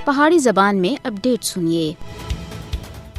پہاڑی زبان میں اپڈیٹ سنیے۔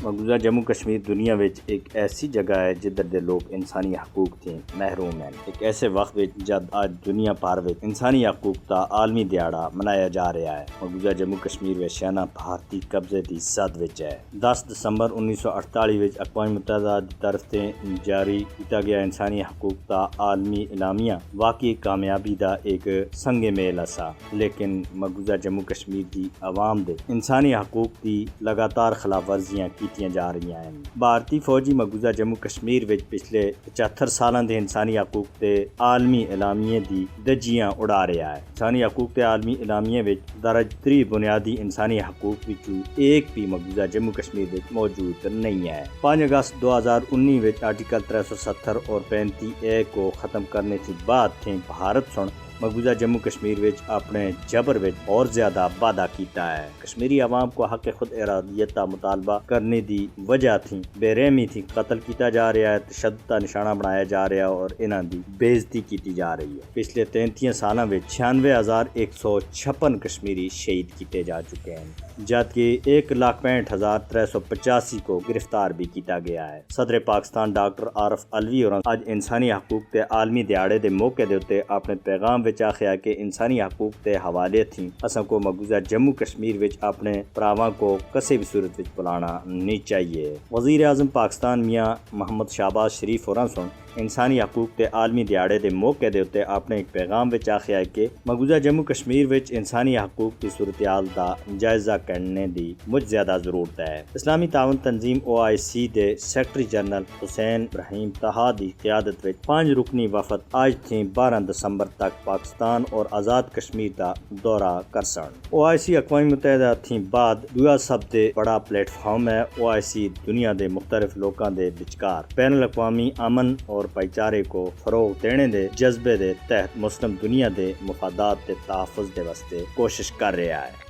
مقبوضہ جموں کشمیر دنیا وچ ایک ایسی جگہ ہے جدھر دے لوگ انسانی حقوق تھی محروم ہیں۔ ایک ایسے وقت وچ جد آج دنیا پار وچ انسانی حقوق دا عالمی دیہڑا منایا جا رہا ہے۔ مقبوضہ جموں کشمیر ویشیانہ بھارتی قبضے دی زد وچ ہے۔ 10 دسمبر 1948 وچ اقوام متحدہ دی طرف تے جاری کیتا گیا انسانی حقوق دا عالمی اعلامیہ واقعی کامیابی دا ایک سنگ میل اسا، لیکن مقبوضہ جموں کشمیر دی عوام دے انسانی حقوق دی لگاتار خلاف ورزیاں کیتیاں جا رہی ہیں۔ بھارتی فوجی مقبوضہ جموں کشمیر وچ پچھلے 75 سالاں دے انسانی حقوق تے عالمی اعلامیے دی دجیاں اڑا رہا ہے۔ انسانی حقوق تے عالمی اعلامیے وچ درج 3 بنیادی انسانی حقوق وچوں ایک بھی مقبوضہ جموں کشمیر وچ موجود نہیں ہے۔ 5 اگست 2019 وچ آرٹیکل 370 اور 35A کو ختم کرنے کی بعد تھی بھارت سن مقبوضہ جموں کشمیر وچ اپنے جبر وچ اور زیادہ وعدہ کیتا ہے۔ کشمیری عوام کو حق خود ارادیت کا مطالبہ کرنے دی وجہ تھی بے رحمی تھی قتل کیتا جا رہا ہے، تشدد کا نشانہ بنایا جا رہا ہے اور انہاں دی بے عزتی کیتی جا رہی ہے۔ پچھلے 33 سالاں وچ 96,156 کشمیری شہید کیتے جا چکے ہیں، جبکہ 1,65,385 کو گرفتار بھی کیتا گیا ہے۔ صدر پاکستان ڈاکٹر عارف علوی اور آج انسانی حقوق تے عالمی دیہڑے دے موقع دے اوتے اپنے پیغام وچ آخیا کہ انسانی حقوق تے حوالے تھی اساں کو مقبوضہ جموں کشمیر وچ اپنے پراواں کو کسی بھی صورت وچ بلانا نہیں چاہیے۔ وزیر اعظم پاکستان میاں محمد شہباز شریف ہوراں سن انسانی حقوق تے عالمی دیہڑے دے موقع دے اوتے اپنے ایک پیغام وچ آخیا ہے کہ مقبوضہ جموں کشمیر وچ انسانی حقوق کی صورتحال دا جائزہ کرنے دی مجھ زیادہ ضرورت ہے۔ اسلامی تعاون تنظیم OIC دے سیکرٹری جنرل حسین ابراہیم طہا دی قیادت وچ 5 رکنی وفد آج تھی 12 دسمبر تک پاکستان اور آزاد کشمیر دا دورہ کرسن۔ OIC اقوام متحدہ تھی بعد دوسرا سب تے بڑا پلیٹ فارم ہے۔ OIC دنیا دے مختلف لوکاں دے وچکار بین الاقوامی امن اور بھائی چارے کو فروغ دینے دے جذبے دے تحت مسلم دنیا دے مفادات تے تحفظ دے واسطے کوشش کر رہا ہے۔